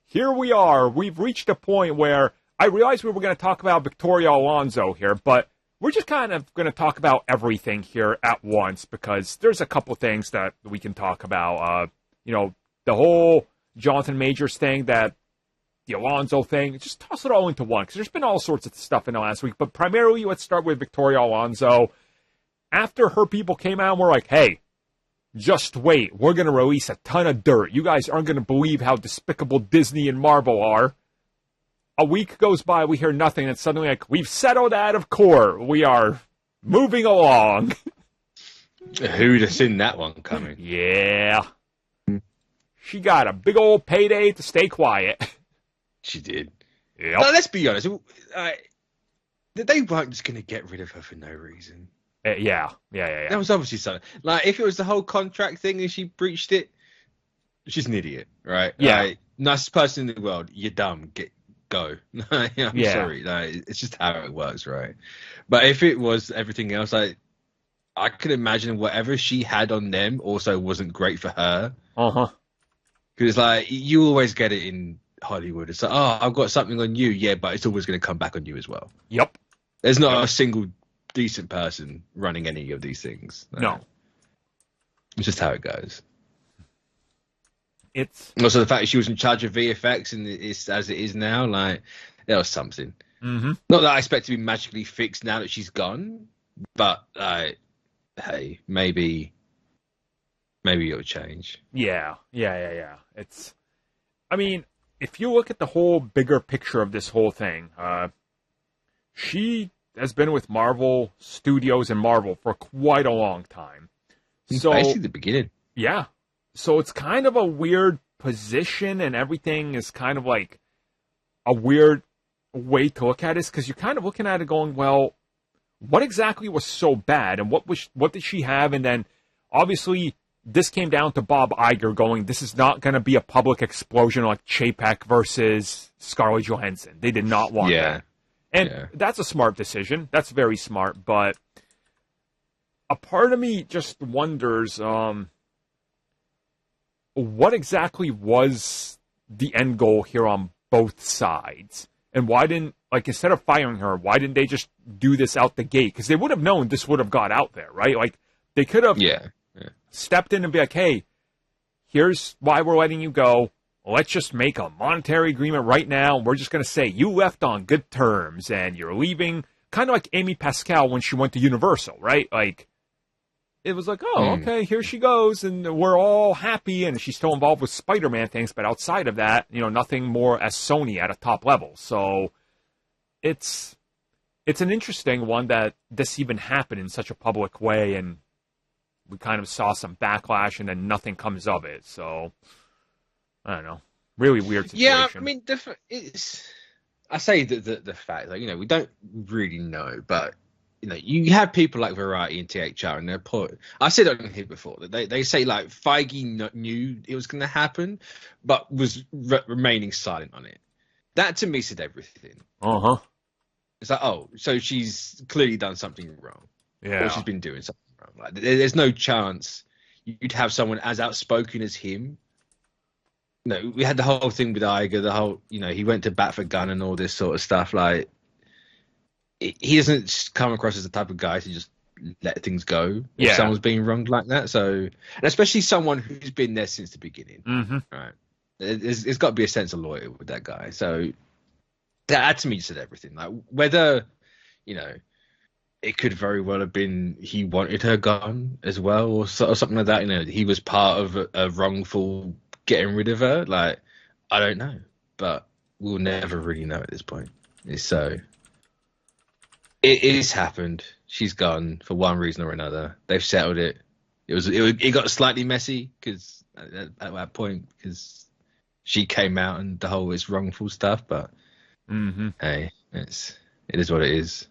Here we are. We've reached a point where I realized we were going to talk about Victoria Alonso here, but we're just kind of going to talk about everything here at once because there's a couple things that we can talk about. The whole Jonathan Majors thing that the Alonso thing. Just toss it all into one, because there's been all sorts of stuff in the last week. But primarily, let's start with Victoria Alonso. After her people came out and were like, hey, just wait, we're going to release a ton of dirt. You guys aren't going to believe how despicable Disney and Marvel are. A week goes by, we hear nothing, and suddenly, like, we've settled out of court. We are moving along. Who'd have seen that one coming? Yeah. She got a big old payday to stay quiet. She did. Yep. No, let's be honest. They weren't just going to get rid of her for no reason. Yeah. That was obviously something. Like, if it was the whole contract thing and she breached it, she's an idiot, right? Yeah. Like, nicest person in the world, you're dumb. Go. I'm sorry. Like, it's just how it works, right? But if it was everything else, I could imagine whatever she had on them also wasn't great for her. Uh-huh. Because, like, you always get it in Hollywood. It's like, oh, I've got something on you, yeah, but it's always going to come back on you as well. Yep. There's not a single decent person running any of these things. No. It's just how it goes. It's also the fact that she was in charge of VFX and it's as it is now, like, that was something. Mm-hmm. Not that I expect to be magically fixed now that she's gone, but, hey, maybe it'll change. Yeah. It's, I mean, if you look at the whole bigger picture of this whole thing, she has been with Marvel Studios and Marvel for quite a long time. So basically the beginning. Yeah. So it's kind of a weird position, and everything is kind of like a weird way to look at it, because you're kind of looking at it going, well, what exactly was so bad, and what did she have? And then obviously this came down to Bob Iger going, this is not going to be a public explosion like Chapek versus Scarlett Johansson. They did not want that. And that's a smart decision. That's very smart. But a part of me just wonders, what exactly was the end goal here on both sides? And why didn't, like, instead of firing her, why didn't they just do this out the gate? Because they would have known this would have got out there, right? Like, they could have stepped in and be like, hey, here's why we're letting you go. Let's just make a monetary agreement right now. We're just going to say you left on good terms and you're leaving. Kind of like Amy Pascal when she went to Universal, right? Like, it was like, oh, okay, here she goes, and we're all happy, and she's still involved with Spider-Man things, but outside of that, nothing more as Sony at a top level. So it's an interesting one that this even happened in such a public way, and we kind of saw some backlash, and then nothing comes of it. So, I don't know. Really weird situation. Yeah, I mean, I say the fact that, we don't really know, but you have people like Variety and THR, and I said it on here before, that they say, like, Feige knew it was going to happen, but was remaining silent on it. That, to me, said everything. Uh-huh. It's like, oh, so she's clearly done something wrong. Yeah. Or she's been doing something wrong. Like, there's no chance you'd have someone as outspoken as him. We had the whole thing with Iger, he went to bat for Gunn and all this sort of stuff, like, he doesn't come across as the type of guy to just let things go if someone's being wronged like that. So, and especially someone who's been there since the beginning, right? There's got to be a sense of loyalty with that guy. So that to me said everything. Like, whether it could very well have been he wanted her gone as well, or something like that. He was part of a wrongful getting rid of her. Like, I don't know, but we'll never really know at this point. It has happened. She's gone for one reason or another. They've settled it. It got slightly messy because at that point, because she came out and the whole is wrongful stuff. But hey, it is what it is.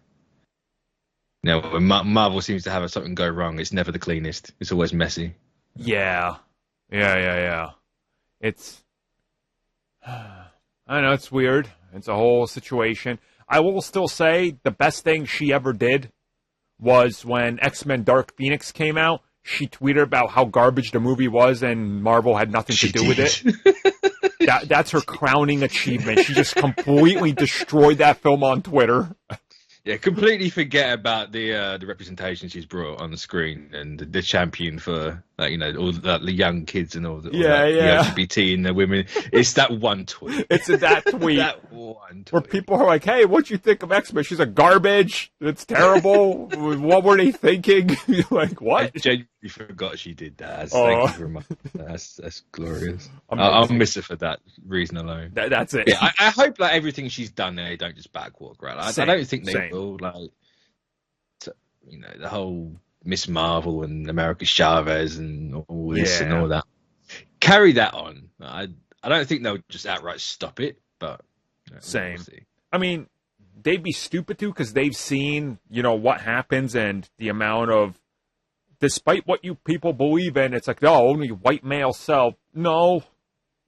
When Marvel seems to have something go wrong, it's never the cleanest. It's always messy. Yeah. It's, I don't know. It's weird. It's a whole situation. I will still say the best thing she ever did was when X-Men Dark Phoenix came out. She tweeted about how garbage the movie was and Marvel had nothing to do with it. That's her crowning achievement. She just completely destroyed that film on Twitter. Yeah, completely forget about the representation she's brought on the screen and the champion for Like, you know, all the young kids and all the Yeah. the LGBT and the women. It's that one tweet. It's that tweet. That one tweet. Where people are like, hey, what'd you think of X-Men? She's like, garbage. It's terrible. What were they thinking? You're like, what? I genuinely forgot she did that. Thank you very much. That's glorious. I'll miss her for that reason alone. That's it. Yeah, I hope like everything she's done there, they don't just backwalk, right? I don't think they will. Like, you know, the whole Miss Marvel and America Chavez and all this and all that. Carry that on. I don't think they'll just outright stop it, but same. We'll see. I mean, they'd be stupid to because they've seen, you know, what happens and the amount of, despite what you people believe in, it's like, no, only white male sell. No,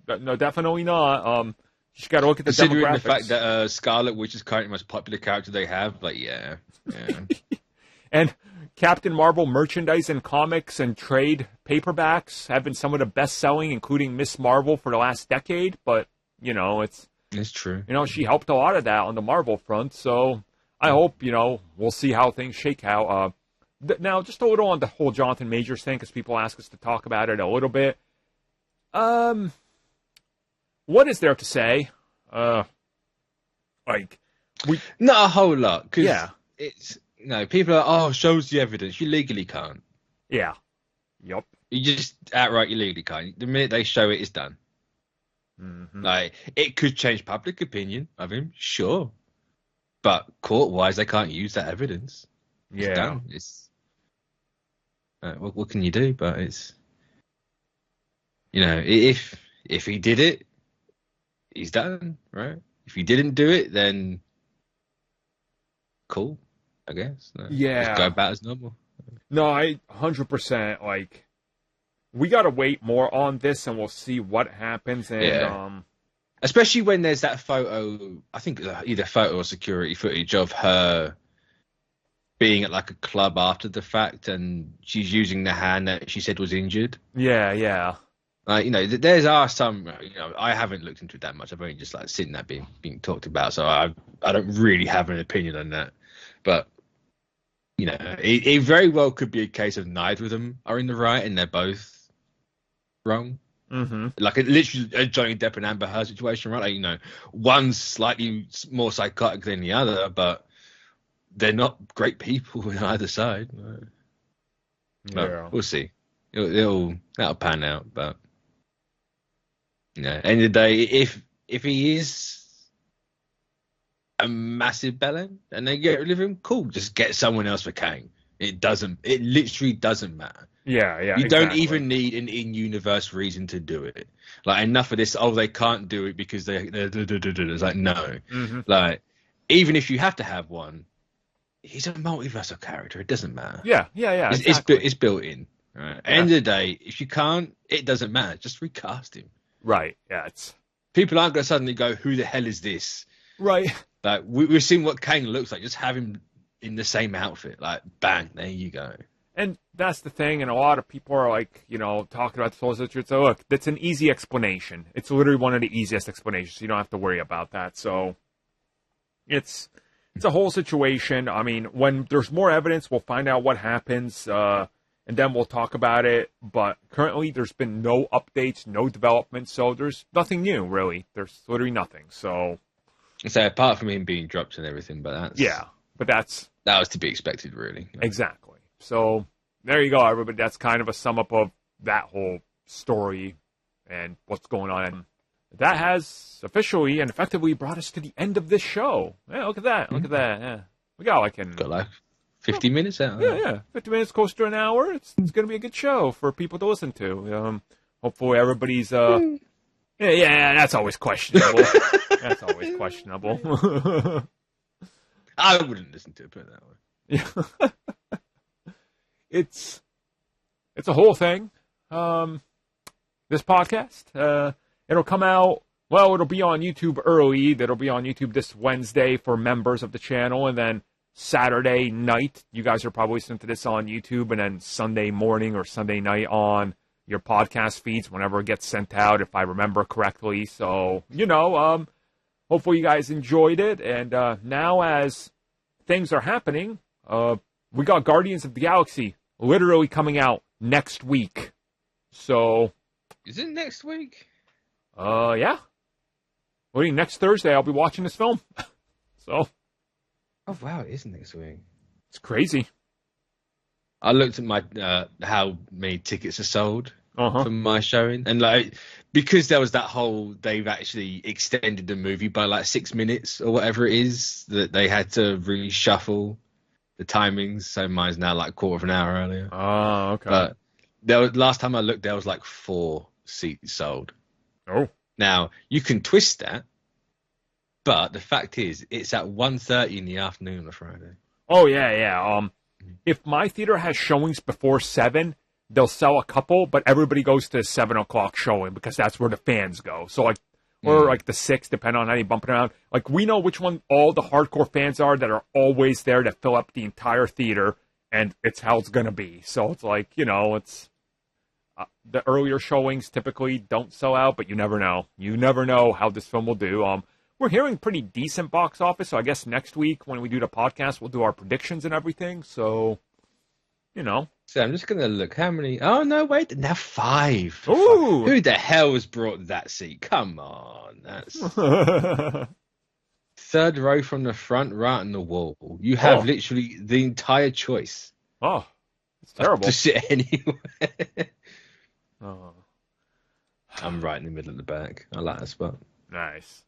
definitely not. You just got to look at the Considering demographics. the fact that Scarlet Witch is currently the most popular character they have, like, yeah. And Captain Marvel merchandise and comics and trade paperbacks have been some of the best-selling, including Miss Marvel for the last decade. But, you know, it's true. You know, she helped a lot of that on the Marvel front. So I hope, you know, we'll see how things shake out. Now, just a little on the whole Jonathan Majors thing, because people ask us to talk about it a little bit. What is there to say? Not a whole lot. Cause it's... people are, shows the evidence. You legally can't. Yeah. Yep. You just outright illegally can't. The minute they show it, it's done. Mm-hmm. Like, it could change public opinion of him, sure. But court-wise, they can't use that evidence. It's done. It's what can you do? But it's, you know, if he did it, he's done, right? If he didn't do it, then cool, I guess. Just go about as normal. No, I 100% like. We gotta wait more on this, and we'll see what happens. And especially when there's that photo, I think either photo or security footage of her being at like a club after the fact, and she's using the hand that she said was injured. Yeah. You know, there's some. You know, I haven't looked into it that much. I've only just like seen that being talked about, so I don't really have an opinion on that. But you know, it very well could be a case of neither of them are in the right, and they're both wrong. Mm-hmm. Like literally a Johnny Depp and Amber Heard situation, right? Like, you know, one's slightly more psychotic than the other, but they're not great people on either side. But we'll see. That'll pan out. But you know, end of the day, if he is a massive bellend and they get rid of him, cool. Just get someone else for Kang. It literally doesn't matter. Yeah. You don't even need an in-universe reason to do it. Like, enough of this, they can't do it because they're it's like, no. Mm-hmm. Like, even if you have to have one, he's a multiversal character. It doesn't matter. Yeah. Exactly. It's built in. Right? End of the day, if you can't, it doesn't matter. Just recast him. Right. Yeah. People aren't going to suddenly go, who the hell is this? Right. Like, we've seen what Kang looks like. Just have him in the same outfit. Like, bang, there you go. And that's the thing, and a lot of people are like, you know, talking about the soul situation. So look, that's an easy explanation. It's literally one of the easiest explanations. You don't have to worry about that. So it's a whole situation. I mean, when there's more evidence, we'll find out what happens, and then we'll talk about it. But currently, there's been no updates, no development, so there's nothing new, really. There's literally nothing. So apart from him being dropped and everything, but that was to be expected, really. Exactly. So there you go, everybody. That's kind of a sum up of that whole story and what's going on. And that has officially and effectively brought us to the end of this show. Yeah, look at that. Look at that. Yeah. We got like 50 minutes out. Yeah. 50 minutes close to an hour. It's going to be a good show for people to listen to. Hopefully everybody's yeah, that's always questionable. That's always questionable. I wouldn't listen to it, put it that way. Yeah. It's a whole thing. This podcast, it'll come out. Well, it'll be on YouTube early. That'll be on YouTube this Wednesday for members of the channel, and then Saturday night, you guys are probably listening to this on YouTube, and then Sunday morning or Sunday night on your podcast feeds whenever it gets sent out, if I remember correctly. So, hopefully you guys enjoyed it. And now as things are happening, we got Guardians of the Galaxy literally coming out next week. So, is it next week? Yeah. Well, next Thursday I'll be watching this film. So. Oh wow, it is next week. It's crazy. I looked at my how many tickets are sold for my showing, and like because there was that whole they've actually extended the movie by like 6 minutes or whatever it is that they had to reshuffle the timings. So mine's now like a quarter of an hour earlier. Oh, okay. But there was, last time I looked, there was like 4 seats sold. Oh. Now you can twist that, but the fact is, it's at 1:30 in the afternoon on a Friday. Oh yeah. If my theater has showings before 7, they'll sell a couple, but everybody goes to 7 o'clock showing because that's where the fans go. So like, or like the 6, depending on how you bump it around. Like we know which one all the hardcore fans are that are always there to fill up the entire theater, and it's how it's gonna be. So it's like, it's the earlier showings typically don't sell out, but you never know. You never know how this film will do. We're hearing pretty decent box office, so I guess next week when we do the podcast, we'll do our predictions and everything. So, So I'm just going to look how many. Oh, no, wait. Now 5. Ooh. Who the hell has brought that seat? Come on. That's third row from the front, right on the wall. You have literally the entire choice. Oh, it's terrible. To sit anywhere. Oh. I'm right in the middle of the back. I like that spot. Nice.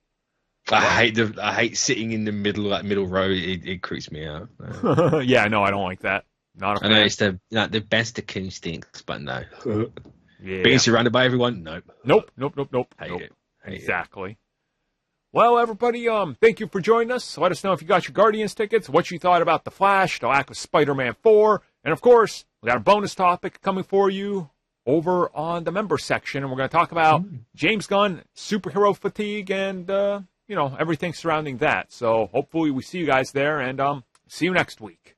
I hate sitting in the middle row. It creeps me out. Yeah, no, I don't like that. Not a fan. I know it's the best acoustics, but no. Yeah. Being surrounded by everyone, nope. Nope. Hate it. Exactly. Well, everybody, thank you for joining us. Let us know if you got your Guardians tickets, what you thought about The Flash, the lack of Spider-Man 4, and of course, we got a bonus topic coming for you over on the member section, and we're going to talk about James Gunn, superhero fatigue, and everything surrounding that. So hopefully we see you guys there, and see you next week.